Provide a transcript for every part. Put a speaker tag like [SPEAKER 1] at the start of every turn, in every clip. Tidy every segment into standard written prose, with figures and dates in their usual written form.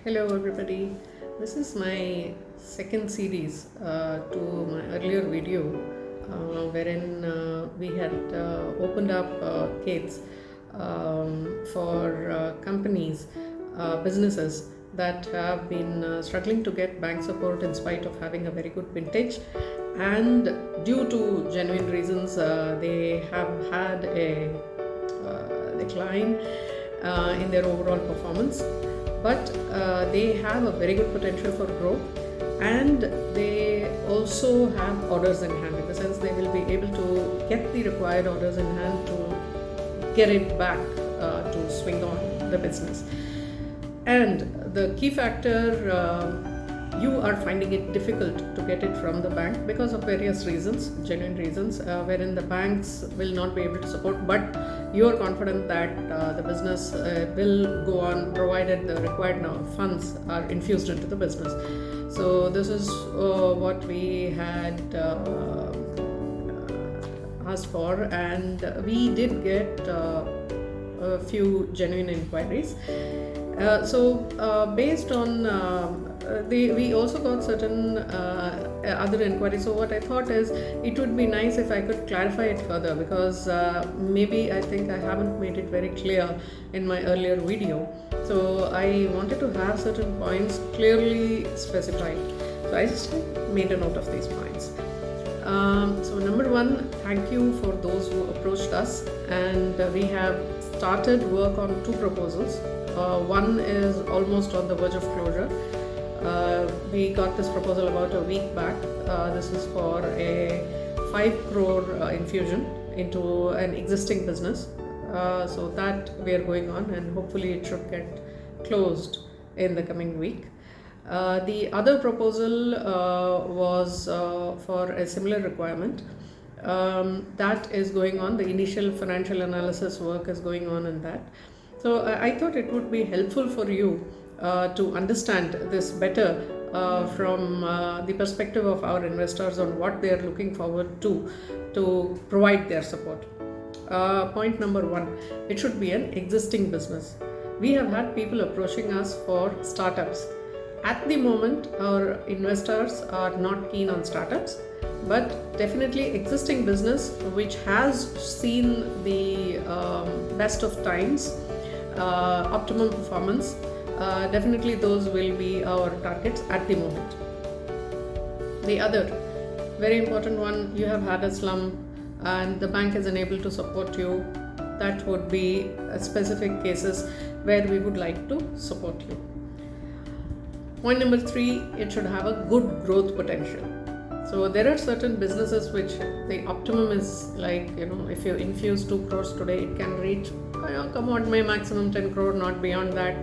[SPEAKER 1] Hello, everybody. This is my second series to my earlier video, wherein we had opened up gates for companies, businesses that have been struggling to get bank support in spite of having a very good vintage, and due to genuine reasons, they have had a decline in their overall performance, but they have a very good potential for growth, and they also have orders in hand, in the sense they will be able to get the required orders in hand to get it back to swing on the business. And the key factor, you are finding it difficult to get it from the bank because of various reasons, genuine reasons, wherein the banks will not be able to support, but you are confident that the business will go on provided the required funds are infused into the business. So this is what we had asked for, and we did get a few genuine inquiries. Based on we also got certain other inquiries. So what I thought is it would be nice if I could clarify it further, because maybe I think I haven't made it very clear in my earlier video. So I wanted to have certain points clearly specified. So I just made a note of these points. So number one, thank you for those who approached us, and we have started work on two proposals. One is almost on the verge of closure. We got this proposal about a week back. This is for a 5 crore infusion into an existing business. So that we are going on, and hopefully it should get closed in the coming week. The other proposal was for a similar requirement. That is going on. The initial financial analysis work is going on in that. So I thought it would be helpful for you to understand this better from the perspective of our investors on what they are looking forward to provide their support. Point number one, it should be an existing business. We have had people approaching us for startups. At the moment, our investors are not keen on startups, but definitely existing business which has seen the best of times, optimum performance. Definitely those will be our targets at the moment. The other very important one, you have had a slump and the bank is unable to support you. That would be specific cases where we would like to support you. Point number three, it should have a good growth potential. So there are certain businesses which the optimum is like, if you infuse 2 crores today, it can reach, come on, my maximum 10 crore, not beyond that,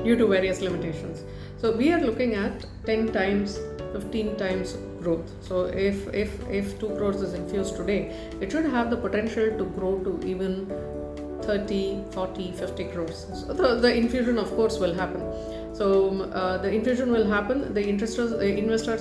[SPEAKER 1] due to various limitations. So we are looking at 10 times, 15 times growth. So if 2 crores is infused today, it should have the potential to grow to even 30, 40, 50 crores. So the infusion, of course, will happen. So the infusion will happen. The investors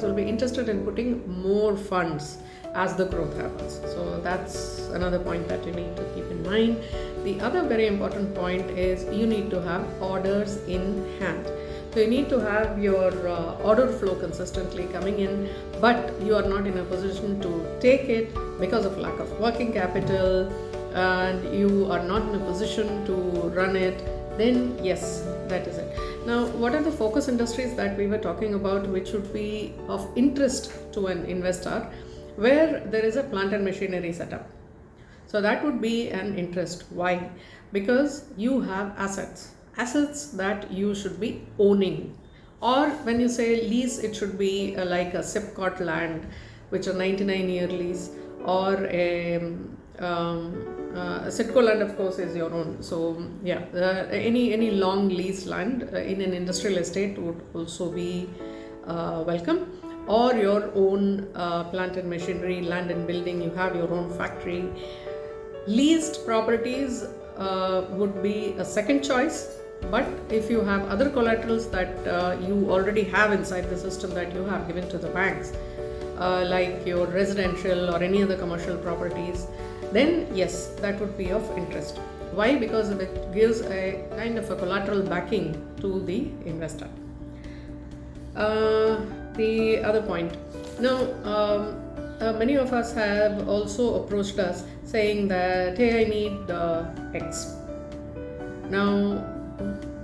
[SPEAKER 1] will be interested in putting more funds as the growth happens. So that's another point that you need to keep in mind. The other very important point is you need to have orders in hand. So you need to have your order flow consistently coming in, but you are not in a position to take it because of lack of working capital, and you are not in a position to run it. Then yes, that is it. Now, what are the focus industries that we were talking about which would be of interest to an investor, where there is a plant and machinery setup? So that would be an interest. Why? Because you have assets that you should be owning. Or when you say lease, it should be like a SIPCOT land, which is a 99-year lease, or a Sitco land, of course, is your own. So yeah, any long lease land in an industrial estate would also be welcome. Or your own plant and machinery, land and building, you have your own factory. Leased properties would be a second choice, but if you have other collaterals that you already have inside the system that you have given to the banks, like your residential or any other commercial properties, then yes, that would be of interest. Why? Because it gives a kind of a collateral backing to the investor. The other point. Now, many of us have also approached us saying that, hey, I need X. Now,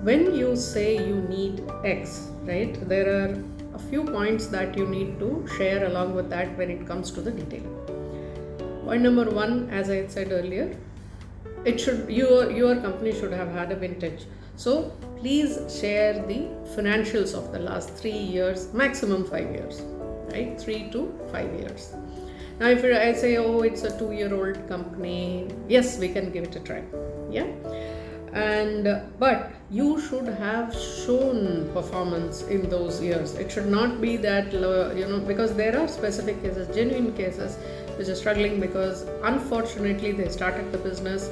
[SPEAKER 1] when you say you need X, right, there are a few points that you need to share along with that when it comes to the detail. Point number one, as I said earlier, it should your company should have had a vintage. So please share the financials of the last 3 years, maximum 5 years, right? 3 to 5 years. Now, if I say, oh, it's a 2-year-old company, yes, we can give it a try. Yeah. And but you should have shown performance in those years. It should not be that, because there are specific cases, genuine cases, which are struggling because unfortunately they started the business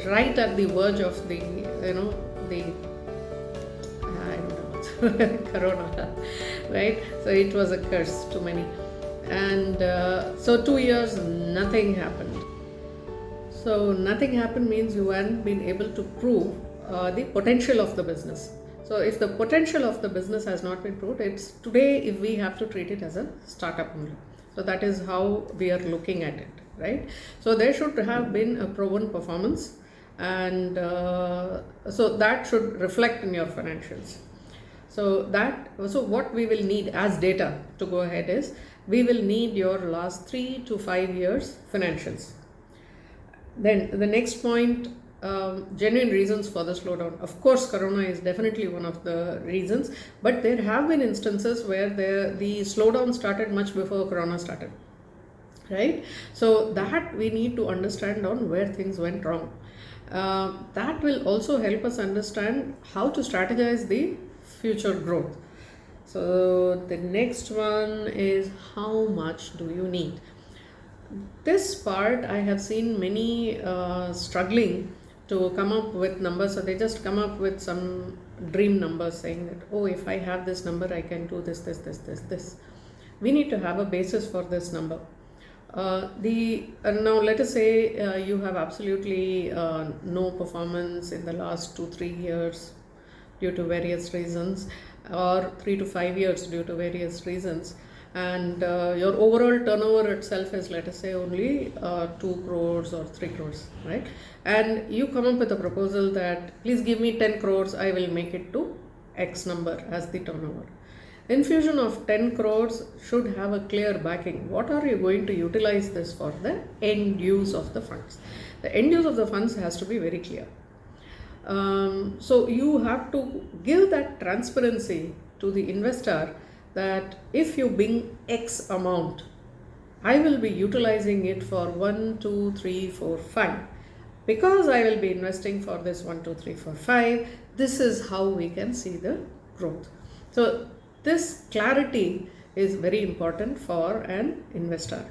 [SPEAKER 1] right at the verge of the I don't know corona, right? So it was a curse to many, and so 2 years nothing happened. So nothing happened means you haven't been able to prove the potential of the business. So if the potential of the business has not been proved, it's today if we have to treat it as a startup only. So that is how we are looking at it, right? So there should have been a proven performance, and so that should reflect in your financials. So what we will need as data to go ahead is, we will need your last 3 to 5 years financials. Then the next point, genuine reasons for the slowdown. Of course, Corona is definitely one of the reasons, but there have been instances where the slowdown started much before Corona started, right? So that we need to understand on where things went wrong. That will also help us understand how to strategize the future growth. So the next one is, how much do you need? This part I have seen many struggling to come up with numbers. So they just come up with some dream numbers saying that, oh, if I have this number, I can do this. We need to have a basis for this number. Now let us say you have absolutely no performance in the last 2-3 years due to various reasons, or 3 to 5 years due to various reasons, and your overall turnover itself is, let us say, only 2 crores or 3 crores, right? And you come up with a proposal that, please give me 10 crores, I will make it to X number as the turnover. Infusion of 10 crores should have a clear backing. What are you going to utilize this for? The end use of the funds. The end use of the funds has to be very clear. So you have to give that transparency to the investor that if you bring X amount, I will be utilizing it for 1, 2, 3, 4, 5. Because I will be investing for this 1, 2, 3, 4, 5, this is how we can see the growth. So this clarity is very important for an investor.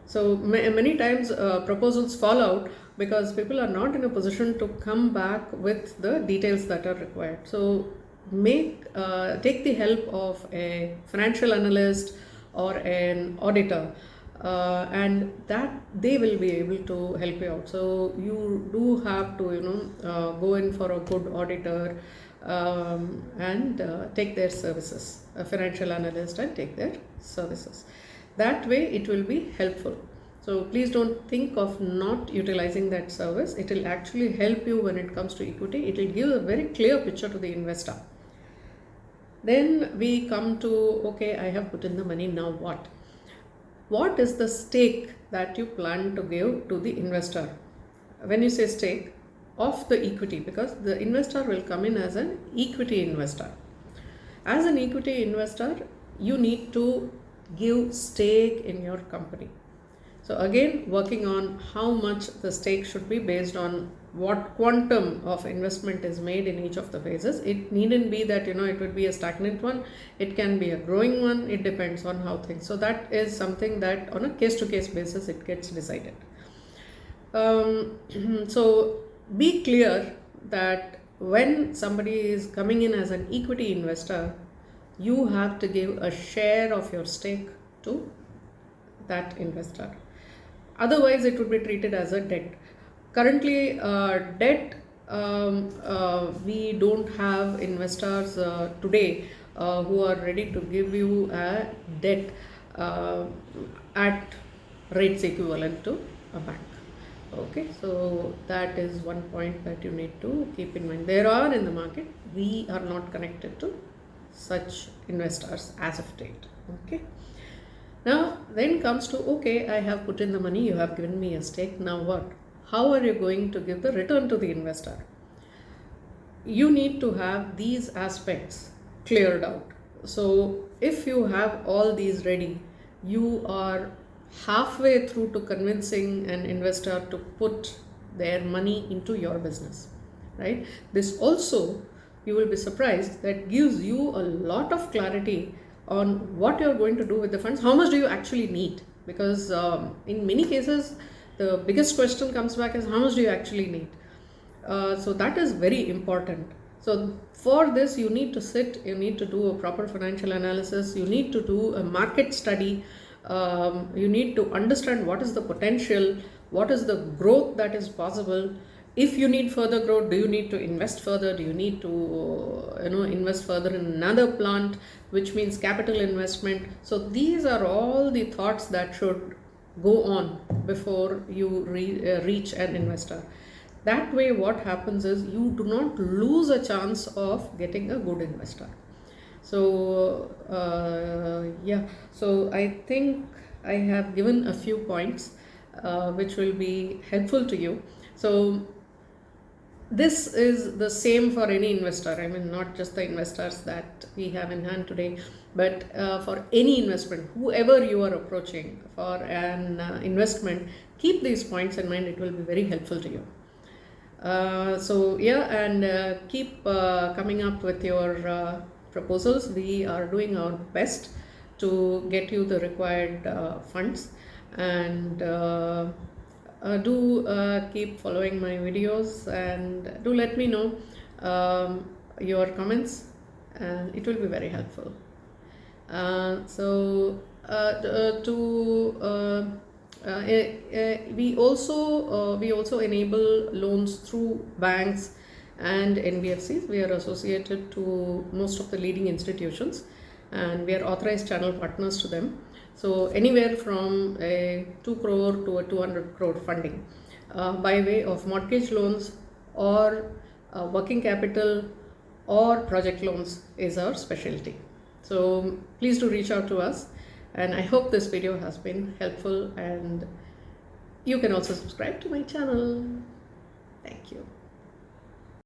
[SPEAKER 1] So many times proposals fall out because people are not in a position to come back with the details that are required. So take the help of a financial analyst or an auditor, and that they will be able to help you out. So you do have to go in for a good auditor and take their services, a financial analyst, and take their services. That way it will be helpful. So please don't think of not utilizing that service. It will actually help you when it comes to equity. It will give a very clear picture to the investor. Then we come to, okay, I have put in the money, now what? What is the stake that you plan to give to the investor? When you say stake, of the equity, because the investor will come in as an equity investor. As an equity investor, you need to give stake in your company. So again, working on how much the stake should be based on what quantum of investment is made in each of the phases. It needn't be that it would be a stagnant one. It can be a growing one. It depends on how things. So that is something that on a case-to-case basis it gets decided. So be clear that when somebody is coming in as an equity investor, you have to give a share of your stake to that investor. Otherwise, it would be treated as a debt. Currently, debt, we don't have investors today who are ready to give you a debt at rates equivalent to a bank. Okay, so that is one point that you need to keep in mind. There are in the market, we are not connected to such investors as of date. Okay, now then comes to, okay, I have put in the money, you have given me a stake, now what? How are you going to give the return to the investor? You need to have these aspects cleared out. So if you have all these ready, you are halfway through to convincing an investor to put their money into your business, right? This also, you will be surprised, that gives you a lot of clarity on what you're going to do with the funds. How much do you actually need? Because in many cases, the biggest question comes back is, how much do you actually need? So that is very important. So for this, you need to sit, you need to do a proper financial analysis, you need to do a market study, you need to understand what is the potential, what is the growth that is possible. If you need further growth, do you need to invest further? Do you need to invest further in another plant, which means capital investment? So these are all the thoughts that should go on before you reach an investor. That way, what happens is you do not lose a chance of getting a good investor. So yeah, so I think I have given a few points which will be helpful to you. So this is the same for any investor. I mean, not just the investors that we have in hand today, but for any investment, whoever you are approaching for an investment, keep these points in mind. It will be very helpful to you. So yeah, and keep coming up with your proposals. We are doing our best to get you the required funds, and do keep following my videos, and do let me know your comments, and it will be very helpful. We also enable loans through banks and NBFCs. We are associated to most of the leading institutions, and we are authorized channel partners to them. So anywhere from a 2 crore to a 200 crore funding by way of mortgage loans or working capital or project loans is our specialty. So please do reach out to us, and I hope this video has been helpful, and you can also subscribe to my channel. Thank you.